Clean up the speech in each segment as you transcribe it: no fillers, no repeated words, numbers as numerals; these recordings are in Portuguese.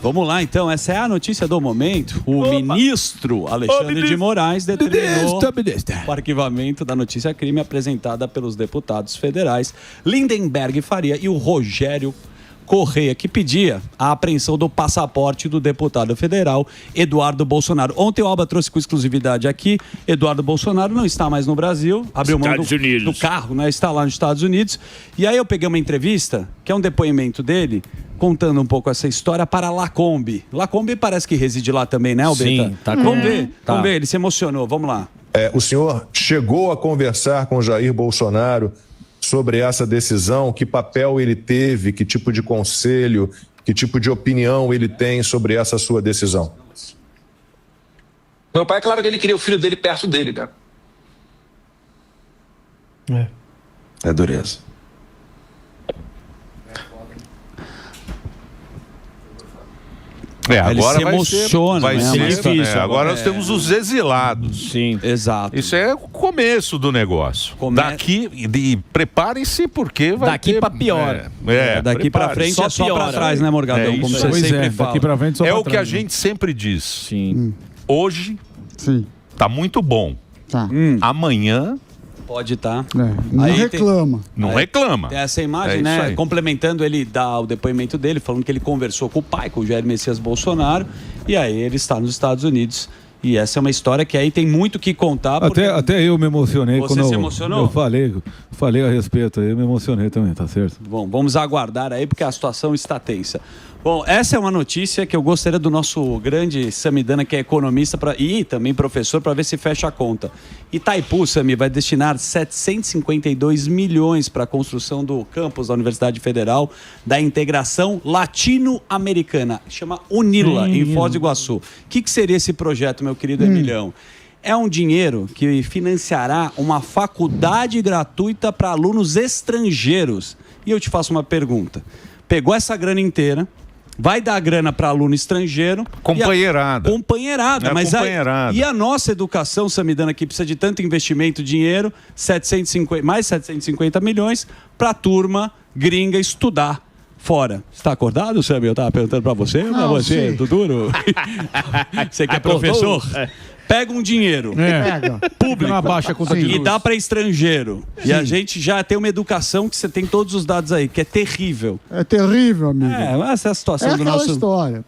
Vamos lá, então. Essa é a notícia do momento. O ministro Alexandre de Moraes determinou o arquivamento da notícia crime apresentada pelos deputados federais Lindenberg Faria e o Rogério Correia, que pedia a apreensão do passaporte do deputado federal Eduardo Bolsonaro. Ontem o Alba trouxe com exclusividade aqui, Eduardo Bolsonaro não está mais no Brasil, abriu mão do carro, né? Está lá nos Estados Unidos. E aí eu peguei uma entrevista, que é um depoimento dele, contando um pouco essa história para Lacombe. Lacombe parece que reside lá também, né, Albeta? Sim, tá. Vamos ver, ele se emocionou, vamos lá. O senhor chegou a conversar com Jair Bolsonaro sobre essa decisão? Que papel ele teve, que tipo de conselho, que tipo de opinião ele tem sobre essa sua decisão? Meu pai, é claro que ele queria o filho dele perto dele, cara. É dureza. Agora se emociona, vai né? ser Difícil. Agora nós temos os exilados. Sim. Exato. Isso é o começo do negócio. Daqui, preparem-se porque vai daqui ter... pra pior. Daqui pra frente Só é só piora. pra trás, né, Morgadão? Como você sempre fala. Daqui pra frente só É pra o que trás, a gente sempre diz. Sim. Hoje Sim. tá muito bom. Tá. Amanhã Pode estar. Não Aí reclama. não reclama. Tem essa imagem, É isso né? aí. Complementando, ele dá o depoimento dele, falando que ele conversou com o pai, com o Jair Messias Bolsonaro, e aí ele está nos Estados Unidos. E essa é uma história que aí tem muito que contar. Porque... Até eu me emocionei. Você quando se emocionou? Eu falei a respeito aí, eu me emocionei também, tá certo? Bom, vamos aguardar aí, porque a situação está tensa. Bom, essa é uma notícia que eu gostaria do nosso grande Samidana, que é economista e também professor, para ver se fecha a conta. Itaipu, Sami, vai destinar 752 milhões para a construção do campus da Universidade Federal da Integração Latino-Americana. Chama UNILA, em Foz do Iguaçu. O que seria esse projeto, meu querido Emilhão? É um dinheiro que financiará uma faculdade gratuita para alunos estrangeiros. E eu te faço uma pergunta. Pegou essa grana inteira, vai dar grana para aluno estrangeiro. Companheirada. Companheirada. Mas companheirada. E a nossa educação, Samidana, que precisa de tanto investimento, dinheiro, mais 750 milhões para a turma gringa estudar fora. Você está acordado, Sam? Eu estava perguntando para você, para você, do duro. Você que é professor? Pega um dinheiro público e dá para estrangeiro. Sim. E a gente já tem uma educação que você tem todos os dados aí, que é terrível. É terrível, amigo. Essa é a situação do nosso... história.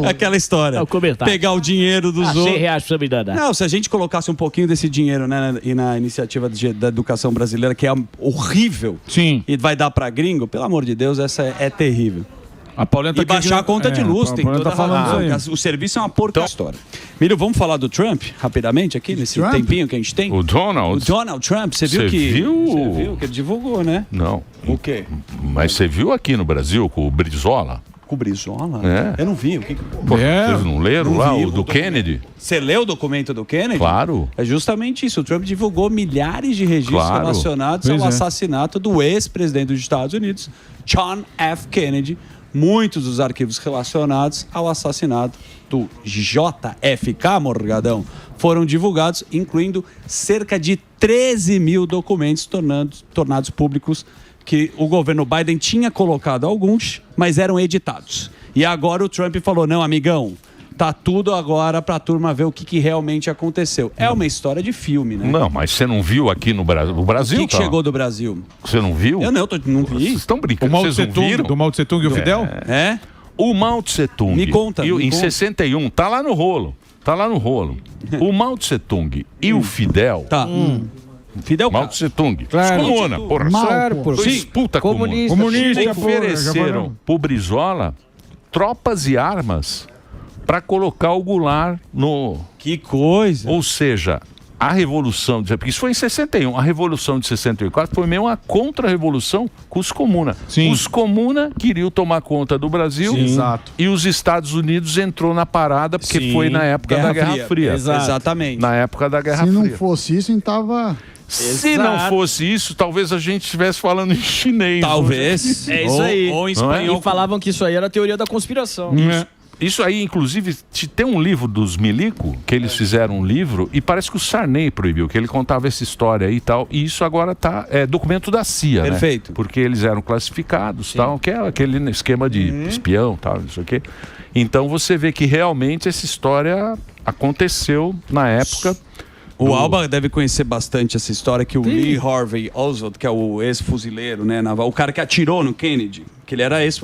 Aquela história. É o comentário. Pegar o dinheiro dos outros. R$100 pra me dar. Não, se a gente colocasse um pouquinho desse dinheiro, né, e na iniciativa da educação brasileira, que é horrível, sim, e vai dar para gringo, pelo amor de Deus, essa é terrível. A Paulinha tá e baixar a conta de luz, tem toda razão. O serviço é uma porca história. Milho, vamos falar do Trump, rapidamente, aqui, nesse tempinho que a gente tem? O Donald Trump, você viu que... Você viu que ele divulgou, né? Não. O quê? Mas você viu aqui no Brasil com o Brizola? Com o Brizola? É. Eu não vi. Vocês não leram lá o do Kennedy? Você leu o documento do Kennedy? Claro. É justamente isso. O Trump divulgou milhares de registros relacionados ao assassinato do ex-presidente dos Estados Unidos, John F. Kennedy. Muitos dos arquivos relacionados ao assassinato do JFK, Morgadão, foram divulgados, incluindo cerca de 13 mil documentos tornados públicos, que o governo Biden tinha colocado alguns, mas eram editados. E agora o Trump falou, não, amigão, tá tudo agora pra turma ver o que realmente aconteceu. É uma história de filme, né? Não, mas você não viu aqui no Brasil? O Brasil O que chegou do Brasil? Você não viu? Eu não vi. Vocês estão brincando, vocês não viram? Do Mao Tse Tung e o Fidel? O Mao Tse Tung. Me conta. Em 61, tá lá no rolo. O Mao Tse Tung e o Fidel... Fidel Mao Tse Tung. Claro. Comuna, porra. Dois puta comunista. Ofereceram pro Brizola tropas e armas para colocar o Goulart no... Que coisa! Ou seja, a Revolução... Porque isso foi em 61. A Revolução de 64 foi meio uma contra-revolução com os Comuna. Os Comuna queriam tomar conta do Brasil. Exato. E os Estados Unidos entrou na parada porque foi na época da Guerra Fria. Exatamente. Na época da Guerra Fria. Se não fosse isso, estava... Se não fosse isso, talvez a gente estivesse falando em chinês. Talvez. É isso aí. Ou em espanhol. E falavam que isso aí era a teoria da conspiração. Isso aí, inclusive, tem um livro dos Milico, que eles fizeram um livro, e parece que o Sarney proibiu, que ele contava essa história aí e tal, e isso agora é documento da CIA, Perfeito. né? Porque eles eram classificados, tal, que é aquele esquema de espião, tal, não sei o quê. Então você vê que realmente essa história aconteceu na época. O Alba deve conhecer bastante essa história que o Lee Harvey Oswald, que é o ex-fuzileiro, né, naval, o cara que atirou no Kennedy, que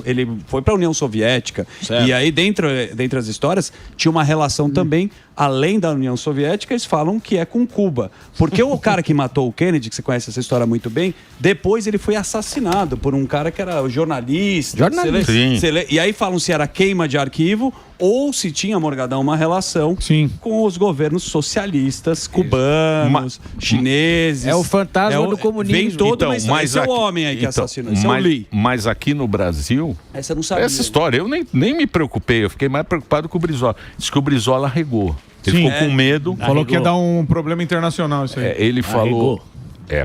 ele foi para a União Soviética. Certo. E aí, dentre as histórias, tinha uma relação também, além da União Soviética, eles falam que é com Cuba. Porque o cara que matou o Kennedy, que você conhece essa história muito bem, depois ele foi assassinado por um cara que era jornalista. Jornalista. E aí falam se era queima de arquivo ou se tinha, Morgadão, uma relação com os governos socialistas, cubanos, chineses. É o fantasma do comunismo. Vem todo, Então, mas esse é o homem aí que assassinou. Esse é o Lee. Mas aqui no Brasil, Essa eu não sabia. essa história, eu nem me preocupei, eu fiquei mais preocupado com o Brizola. Diz que o Brizola arregou. Ele ficou com medo. Falou que ia dar um problema internacional isso aí. Ele falou...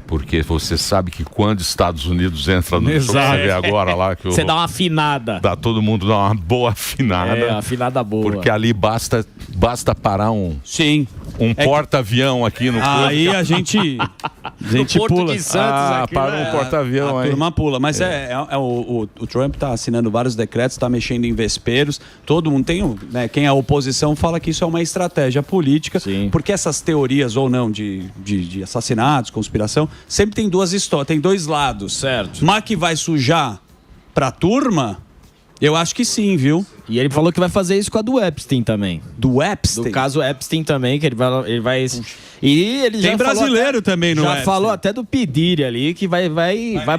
porque você sabe que quando os Estados Unidos entram no jogo, você vê agora lá que Você dá uma afinada. todo mundo dá uma boa afinada. Afinada boa. Porque ali basta parar um porta-avião aqui no Aí a gente Porto pula. de Santos aqui, para um porta-avião A aí. turma pula. Mas o Trump está assinando vários decretos, está mexendo em vesperos. Todo mundo tem, né, quem é a oposição fala que isso é uma estratégia política, porque essas teorias ou não de assassinatos, conspiração, sempre tem duas histórias, tem dois lados. Certo. Mas que vai sujar pra turma, eu acho que sim, viu? E ele falou que vai fazer isso com a do Epstein também. Do Epstein? Do caso Epstein também, que ele vai e ele já tem brasileiro também no já Epstein. falou até do Pediri ali, que vai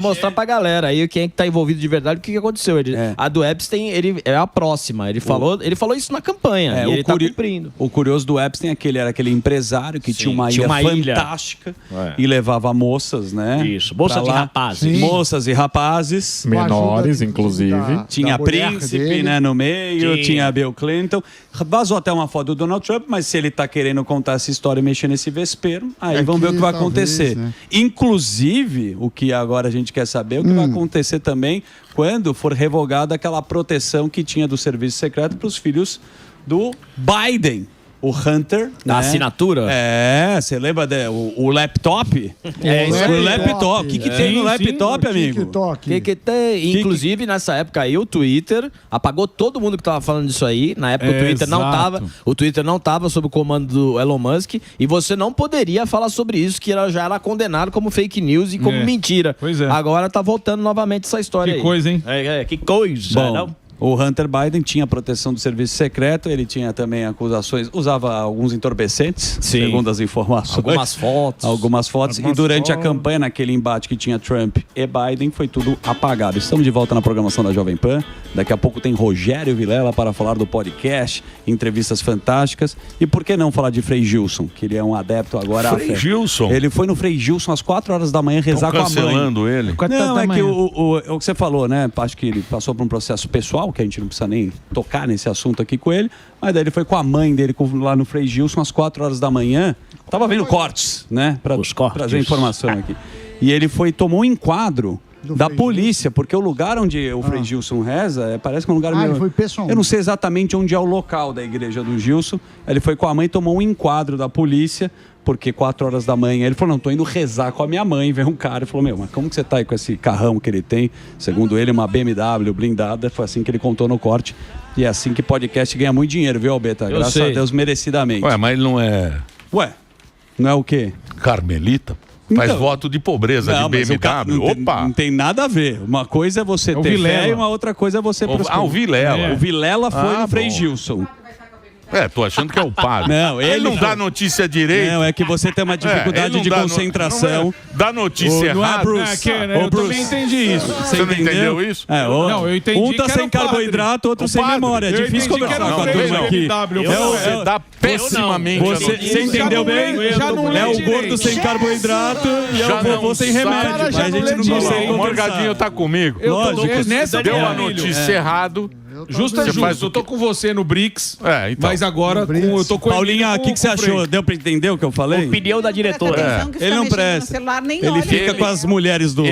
mostrar pra galera aí quem é que tá envolvido de verdade, o que aconteceu. A do Epstein, ele é a próxima. Ele falou isso na campanha, e ele tá cumprindo. O curioso do Epstein é que ele era aquele empresário que tinha uma ilha fantástica e levava moças, né? Isso, bolsa de rapazes. Moças e rapazes. Menores, inclusive. Tinha príncipe, né, no meio, tinha Bill Clinton. Vazou até uma foto do Donald Trump, mas se ele tá querendo contar essa história e mexer nesse vespeiro, aí vamos ver o que vai acontecer. Né? Inclusive, o que agora a gente quer saber, o que vai acontecer também quando for revogada aquela proteção que tinha do serviço secreto para os filhos do Biden. O Hunter. Da assinatura? Você lembra o laptop? O laptop. O que tem no laptop, amigo? TikTok. Que tem? Inclusive, nessa época aí, o Twitter apagou todo mundo que tava falando disso aí. Na época, o Twitter não tava sob o comando do Elon Musk. E você não poderia falar sobre isso, que já era condenado como fake news e como mentira. Pois é. Agora tá voltando novamente essa história aí. Que coisa, hein? Que coisa. Bom, não? o Hunter Biden tinha proteção do serviço secreto, ele tinha também acusações, usava alguns entorpecentes, segundo as informações. Algumas fotos. E durante a campanha, naquele embate que tinha Trump e Biden, foi tudo apagado. Estamos de volta na programação da Jovem Pan. Daqui a pouco tem Rogério Vilela para falar do podcast, entrevistas fantásticas. E por que não falar de Frei Gilson, que ele é um adepto agora à fé. Frei Gilson? Ele foi no Frei Gilson às 4 horas da manhã rezar com a mãe. Cancelando ele? Não, é que o que você falou, né? Acho que ele passou por um processo pessoal, que a gente não precisa nem tocar nesse assunto aqui com ele, mas daí ele foi com a mãe dele lá no Frei Gilson às 4 horas da manhã. Tava vendo cortes, né? Pra trazer informação aqui. E ele tomou um enquadro da polícia, porque o lugar onde o Frei Gilson reza, parece que é um lugar meio... ele foi pessoalmente. Eu não sei exatamente onde é o local da igreja do Gilson. Ele foi com a mãe, tomou um enquadro da polícia, porque 4 horas da manhã, ele falou, não, tô indo rezar com a minha mãe. Veio um cara e falou, mas como que você tá aí com esse carrão que ele tem? Segundo ele, uma BMW blindada. Foi assim que ele contou no corte. E é assim que podcast ganha muito dinheiro, viu, Albeta? Graças a Deus, merecidamente. Mas ele não é... Não é o quê? Carmelita? Faz voto de pobreza, de BMW. Não tem nada a ver. Uma coisa é você ter fé e uma outra coisa é você prosperar. O Vilela. O Vilela foi no Frei Gilson. Tô achando que é o padre. Não, ele não dá notícia direito. Não, é que você tem uma dificuldade de concentração. Dá notícia errada. Não é Bruce. Eu também entendi isso. Você não entendeu isso? Não, eu entendi. Um tá sem carboidrato, outro sem memória. É difícil conversar com a turma aqui. Você dá pessimamente a notícia. Você entendeu bem? É o gordo sem carboidrato e é o vovô sem remédio. Mas a gente não consegue O Morgadinho tá comigo. Lógico. Deu a notícia errado. Justo é justo. Eu tô com você no BRICS, então. mas agora eu tô com Paulinha, o que você achou? Deu pra entender o que eu falei? Opinião da diretora. Ele não presta. Ele fica com as mulheres do...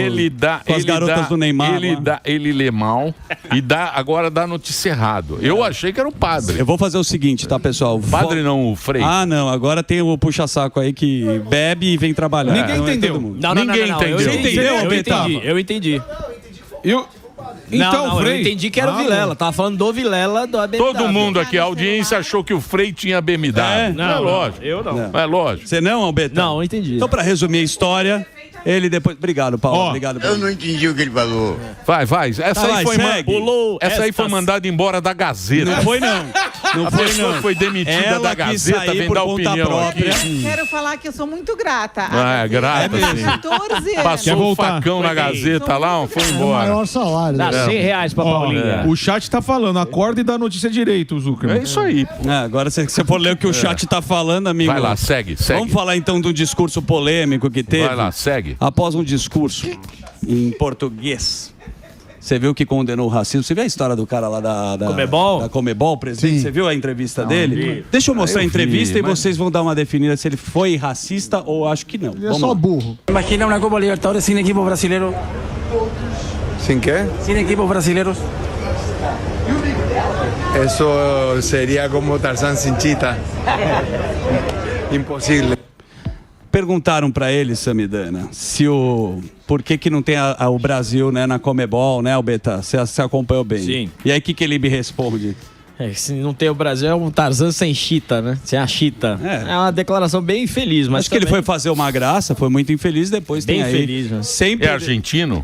com as garotas do Neymar. Ele lê mal e agora dá notícia errado. Eu achei que era o padre. Eu vou fazer o seguinte, tá, pessoal? Padre não, o Frei. Ah, não. Agora tem o puxa-saco aí que bebe e vem trabalhar. Ninguém entendeu. Ninguém entendeu. Você entendeu, Betão? Eu entendi. Então, eu Frei. entendi que era o Vilela. Tava falando do Vilela da BMW. Todo mundo aqui, a audiência achou que o Frei tinha BMW. Não é lógico. Eu não. É lógico. Você não, Betão? Não, entendi. Então, pra resumir a história, ele depois... Obrigado, Paulo. Obrigado. Eu não entendi o que ele falou. Vai. Essa aí foi segue. essa aí foi mandada embora da Gazeta. Não foi, não. Não A foi, pessoa não. foi demitida Ela da quis Gazeta, sair vem por dar conta opinião própria. aqui. Quero falar que eu sou muito grata. Grata, sim. 14 anos. Passou o facão na Gazeta lá, foi É o embora. maior salário. Dá R$100 pra Paulinha. O chat tá falando, acorda e dá notícia direito, Zuckerman. É isso aí. Agora, se você for ler o que o chat tá falando, amigo... Vai lá, segue. Vamos falar, então, do discurso polêmico que teve. Vai lá, segue. Após um discurso em português. Você viu que condenou o racismo? Você viu a história do cara lá da Comebol? Da Comebol, presidente? Sim. Você viu a entrevista dele? Deixa eu mostrar a entrevista e vocês vão dar uma definida se ele foi racista ou acho que não. Ele é só burro. Imagina una Copa Libertadores sin equipos brasileños. Sem quê? Sin equipos brasileños. Eso sería como Tarzán sin chita. Imposible. Perguntaram pra ele, Samidana, se por que não tem o Brasil, né, na Comebol, né, Albeta? Você acompanhou bem. Sim. E aí, o que ele me responde? Se não tem o Brasil, é um Tarzan sem chita, né? Sem a chita. É uma declaração bem infeliz, mas Acho que ele foi fazer uma graça, foi muito infeliz, depois bem tem aí... infeliz, né? Sempre... É argentino?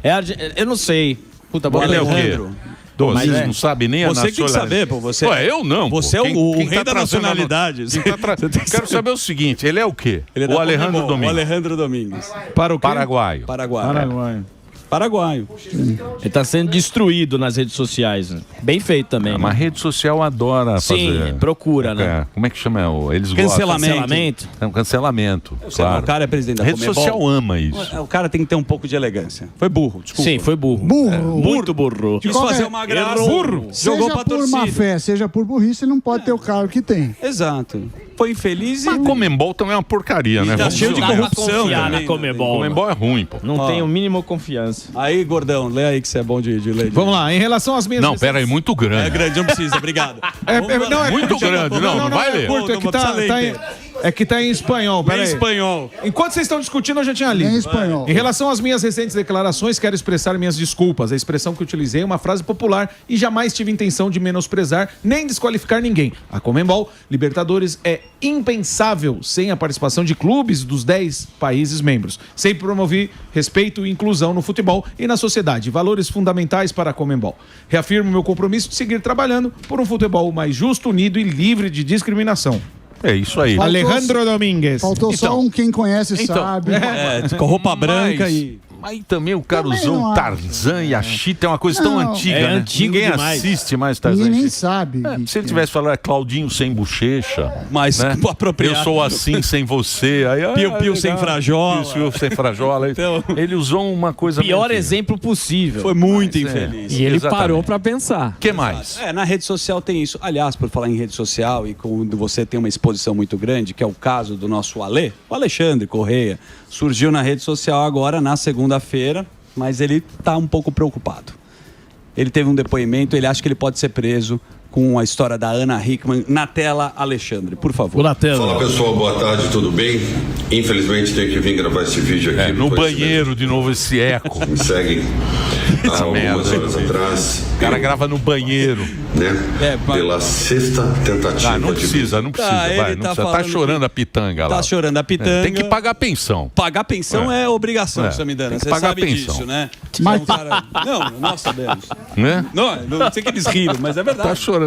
Eu não sei. Puta, Ele é o quê? Alejandro. Vocês não sabem nem a Você que tem que nacionalidade. saber, pô. Você, eu não. Você pô. é o Quem rei tá da trazendo nacionalidade. Quero saber o seguinte, ele é o quê? Ele é o da Alejandro Comebol, Domingues. O Alejandro Domingues. Para o quê? Paraguaio. Paraguaio. Ele tá sendo destruído nas redes sociais. Né? Bem feito também. Mas a rede social adora Sim, fazer... procura, né? Como é que chama? Eles Cancelamento. gostam. É um cancelamento, claro. O cara é presidente da A rede Comebol. social ama isso. O cara tem que ter um pouco de elegância. Foi burro, desculpa. Sim, foi burro. Muito burro. Quis fazer uma graça. Burro. Jogou Seja pra por torcida. má fé, seja por burrice, ele não pode ter o cargo que tem. Exato. Foi infeliz e... A Comembol também é uma porcaria, né? tá Vamos cheio de dizer. corrupção Confiar também, na né? Comebol. Comembol é ruim, pô. Não tem o mínimo confiança. Aí, gordão, lê aí que você é bom de ler. Vamos lá, em relação às minhas... Não, pera aí, muito É grande. grande, não precisa, obrigado. Muito grande, não vai ler. Curto, é que tá em espanhol, Em peraí. espanhol. Enquanto vocês estão discutindo, eu já tinha lido. Em espanhol. Em relação às minhas recentes declarações, quero expressar minhas desculpas. A expressão que utilizei é uma frase popular e jamais tive intenção de menosprezar nem desqualificar ninguém. A Conmebol Libertadores é impensável sem a participação de clubes dos 10 países membros. Sempre promovi respeito e inclusão no futebol e na sociedade, valores fundamentais para a Conmebol. Reafirmo meu compromisso de seguir trabalhando por um futebol mais justo, unido e livre de discriminação. É isso aí. Alejandro Domingues. Faltou só um quem conhece sabe. Com roupa branca e... Mas também o cara Também usou não o acho. Tarzan e a Chita, é uma coisa tão Não, antiga, é né? antigo Ninguém demais. assiste mais Tarzan. Ninguém e nem Chita. sabe. Se ele tivesse falado Claudinho sem bochecha, Mas né? apropriado. Eu sou assim sem você. Aí, Piu-piu sem frajola. Piu-piu sem frajola. Então- Ele usou uma coisa... Pior meio- exemplo possível. Foi muito infeliz. E ele Exatamente. parou pra pensar. O que mais? Na rede social tem isso. Aliás, por falar em rede social e quando você tem uma exposição muito grande, que é o caso do nosso o Alexandre Correia, surgiu na rede social agora, na segunda-feira, mas ele está um pouco preocupado. Ele teve um depoimento, ele acha que ele pode ser preso com a história da Ana Hickman. Na tela, Alexandre, por favor. Na tela. Fala pessoal, boa tarde, tudo bem? Infelizmente tenho que vir gravar esse vídeo aqui. No banheiro, de novo, esse eco. Me seguem há algumas horas atrás. O cara grava no banheiro. Né? Pela sexta tentativa Não de... precisa, ele vai. Não tá precisa. Tá falando chorando a pitanga lá. Tá chorando a pitanga. Tem que pagar pensão. Pagar pensão é obrigação, Samidana. tem que Você pagar sabe pensão. disso, né? Mas- Então, cara... Não, nós sabemos. Né? Não sei que eles riram, mas é verdade. Tá chorando.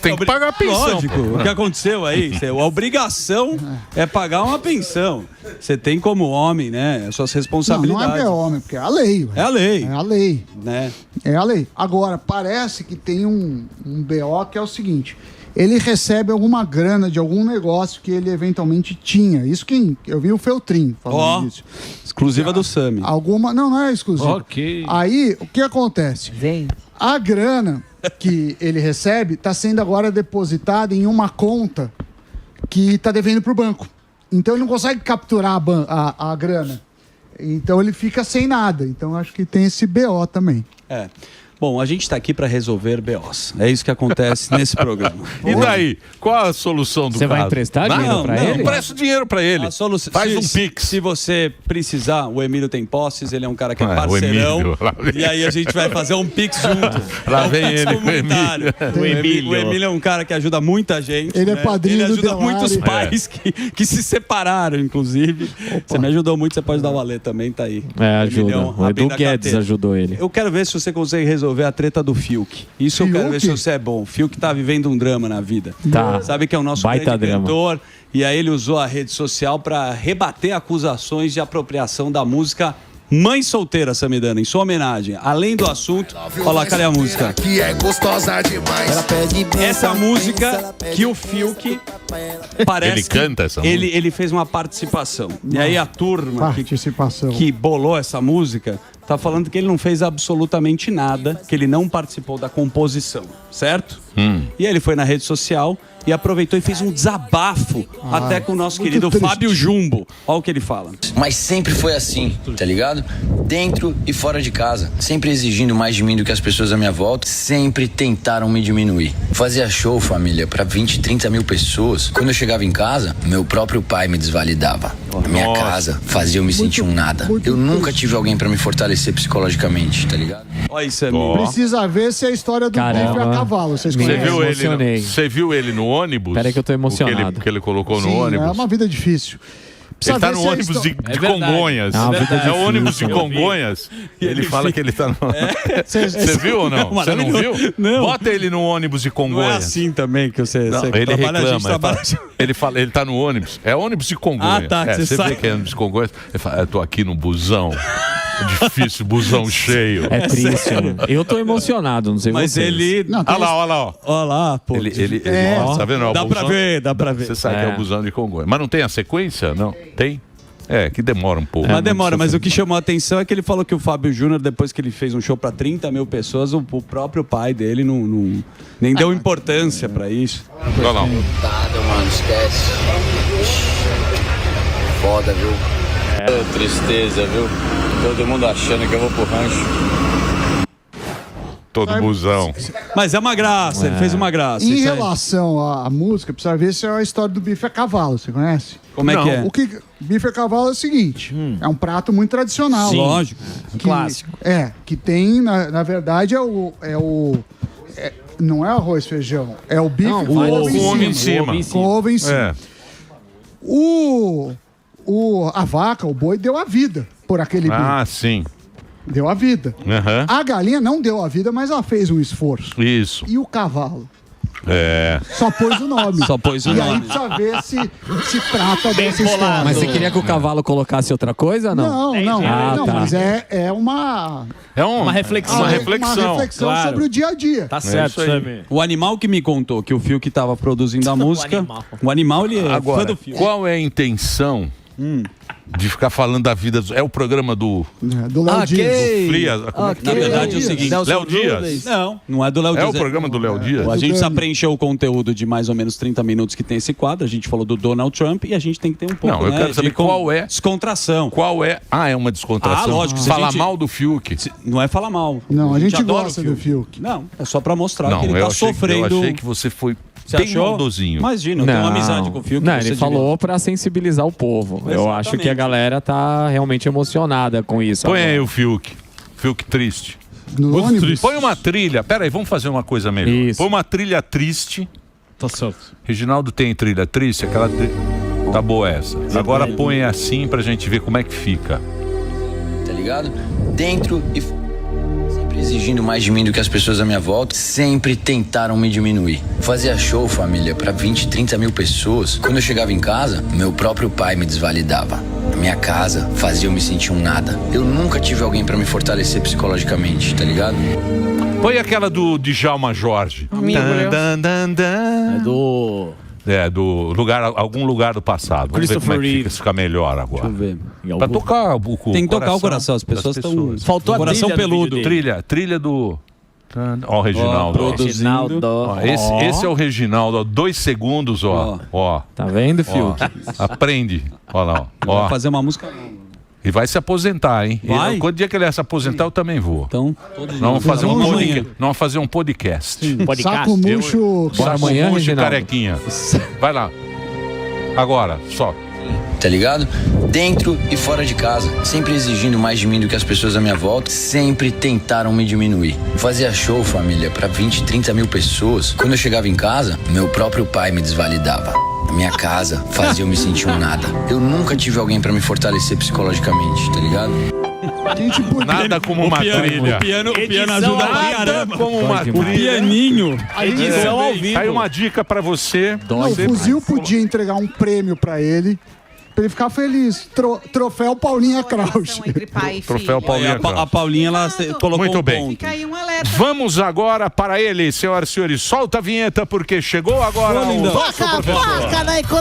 Tem que pagar pensão. Lógico. pô. O que aconteceu aí? A obrigação é pagar uma pensão. Você tem como homem, né? As suas Não, responsabilidades. não é homem, porque é a lei. É a lei. É a lei. Né? É a lei. Agora, parece que tem um BO que é o seguinte: ele recebe alguma grana de algum negócio que ele eventualmente tinha. Isso que eu vi o Feltrin falando disso. Exclusiva do Sami. Não é exclusiva. Ok. Aí, o que acontece? A grana que ele recebe está sendo agora depositada em uma conta que está devendo para o banco. Então ele não consegue capturar a grana. Então ele fica sem nada. Então acho que tem esse BO também. Bom, a gente está aqui para resolver BOs. É isso que acontece nesse programa. E daí? Qual a solução do caso? Você vai emprestar dinheiro para ele? Não, empresta dinheiro para ele. Faz um Pix. Se você precisar, o Emílio tem posses, ele é um cara que é parceirão. E aí a gente vai fazer um Pix junto. Lá vem ele, o Emílio. O Emílio é um cara que ajuda muita gente. Ele é padrinho Ele do ajuda Delari. muitos pais que se separaram, inclusive. Você me ajudou muito, você pode dar o Alê também, tá aí. Ajuda. Emilhão, O Edu abrindo a Guedes carteira. ajudou ele. Eu quero ver se você consegue resolver a treta do Fiuk. Isso eu quero ver se você é bom. O Fiuk tá vivendo um drama na vida. Tá. Sabe que é o nosso Baita grande drama. cantor. E aí ele usou a rede social para rebater acusações de apropriação da música Mãe Solteira, Samidana, em sua homenagem. Além do assunto, olha lá, cadê a música? Que é gostosa demais. Essa música que o Fiuk parece Ele canta essa música. Ele fez uma participação. E aí a turma que bolou essa música tá falando que ele não fez absolutamente nada, que ele não participou da composição, certo? E aí ele foi na rede social e aproveitou e fez um desabafo até com o nosso querido Fábio Jumbo. Olha o que ele fala. Mas sempre foi assim, tá ligado? Dentro e fora de casa. Sempre exigindo mais de mim do que as pessoas à minha volta. Sempre tentaram me diminuir. Fazia show, família, pra 20, 30 mil pessoas. Quando eu chegava em casa, meu próprio pai me desvalidava. A minha casa fazia eu me sentir um nada. Eu nunca tive alguém pra me fortalecer psicologicamente, tá ligado? Olha isso, amigo. Precisa ver se é a história do bife a cavalo. Vocês Você viu ele no ônibus? Peraí que eu tô emocionado. O que ele colocou no Sim, ônibus? é uma vida difícil. Ele tá ver no se é ônibus histó- de Congonhas. É o ônibus de Congonhas. Ele fala que ele tá no... Você viu ou não? Você não viu? Não. Bota ele no ônibus de Não é Congonhas. assim também que você Não, ele trabalha, a gente reclama. trabalha. Ele fala, ele tá no ônibus. É ônibus de Congonhas. Ah, tá, que você Você sabe. vê que é ônibus de Congonhas. Ele fala, eu tô aqui no busão. Difícil, busão cheio. É triste. Né? Eu tô emocionado, não sei Mas vocês. ele... Olha lá, olha lá. Ó. Olha lá, pô. Ele É. tá vendo? Ó, Dá o pra busão- ver, dá pra ver. Você sabe que é o busão de Congonhas. Mas não tem a sequência? Não? Tem? É, que demora um pouco. Mas demora, mas o que chamou a atenção é que ele falou que o Fábio Júnior, depois que ele fez um show pra 30 mil pessoas, o próprio pai dele nem deu importância pra isso. Olha lá. Nada, mano, esquece. Foda, viu? Tristeza, viu? Todo mundo achando que eu vou pro rancho. Todo busão. Mas é uma graça, ele fez uma graça. Em isso aí. relação à música, precisa ver se é a história do bife a cavalo. Você conhece? Como é que é? O que bife a cavalo é o seguinte: é um prato muito tradicional. Sim, lógico. Clássico. Que tem, na verdade, não é arroz e feijão, é o bife com ovo em cima. Com ovo em cima. A vaca, o boi, deu a vida por aquele bife. Ah, sim. Deu a vida. Aham. A galinha não deu a vida, mas ela fez um esforço. Isso. E o cavalo? É. Só pôs o nome. Só pôs o e nome. aí precisa ver se trata dessa história. Mas você queria que o cavalo colocasse outra coisa ou não? Não, Ah, tá. mas é uma... É uma reflexão. Uma reflexão. Uma reflexão sobre o dia a dia. Tá certo, Sammy. O animal que me contou que o Fiuk estava produzindo a música. O animal, ele é fã Agora, do Fiuk. qual é a intenção de ficar falando da vida? É o programa do Do Léo Dias. do Frias? Como é que Na verdade é o seguinte. Léo Dias? Não é do Léo É Dias. o programa do Léo Dias? A gente precisa preencher o conteúdo de mais ou menos 30 minutos que tem esse quadro. A gente falou do Donald Trump e a gente tem que ter um pouco, Não, eu quero saber qual é. Descontração. Qual é? Ah, é uma descontração. Ah, lógico, se a Falar gente- mal do Fiuk. Não é falar mal. Não, a gente adora gosta o do Fiuk. Não, é só pra mostrar que ele eu tá achei, sofrendo. eu achei que você foi Você bem achou? maldozinho. Imagina, eu tenho uma amizade com o Fiuk. Não, você ele falou pra sensibilizar o povo. Eu Exatamente. acho que a galera tá realmente emocionada com isso. Põe agora. aí o Fiuk. Fiuk triste. No ônibus. Põe uma trilha. Pera aí, vamos fazer uma coisa melhor. Isso. Põe uma trilha triste. Tá certo. Reginaldo tem trilha triste? Aquela Tá boa essa. Agora põe assim pra gente ver como é que fica. Tá ligado? Dentro e sempre exigindo mais de mim do que as pessoas à minha volta. Sempre tentaram me diminuir. Fazia show, família, pra 20, 30 mil pessoas. Quando eu chegava em casa, meu próprio pai me desvalidava. A minha casa fazia eu me sentir um nada. Eu nunca tive alguém pra me fortalecer psicologicamente, tá ligado? Põe aquela do Djalma Jorge. É, do lugar, algum lugar do passado. Vamos ver como é que fica, se fica melhor agora. Deixa eu ver. Pra tocar o Tem que tocar o coração, as pessoas das estão. Faltou a coração trilha do peludo. vídeo dele. Trilha do... Ó, o Reginaldo. Ó, produzindo. Ó, esse é o Reginaldo, ó, 2 segundos, ó. Tá vendo, Fiuk? Aprende. Ó lá, ó. Vai fazer uma música. E vai se aposentar, hein? Vai? Quando dia que ele se aposentar, eu também vou. Então, nós vamos fazer nós vamos fazer um podcast. Saco murcho. Saco amanhã, murcho, Reginaldo. carequinha. Vai lá. Agora, só. Tá ligado? Dentro e fora de casa, sempre exigindo mais de mim do que as pessoas à minha volta, sempre tentaram me diminuir. Fazia show, família, pra 20, 30 mil pessoas. Quando eu chegava em casa, meu próprio pai me desvalidava. A minha casa fazia eu me sentir um nada. Eu nunca tive alguém pra me fortalecer psicologicamente, tá ligado? Nada como uma trilha. O piano ajuda pra caramba. Como uma O pianinho. Edição ao vivo. Aí uma dica pra você. Não, o Fuzil podia entregar um prêmio pra ele ele ficar feliz. Troféu Paulinha Krausch. Troféu Paulinha Krausch. A Paulinha, ela colocou Muito bem. Fica aí um alerta. Vamos agora para ele, senhoras e senhores. Solta a vinheta, porque chegou agora o nosso professor. Foca na economia.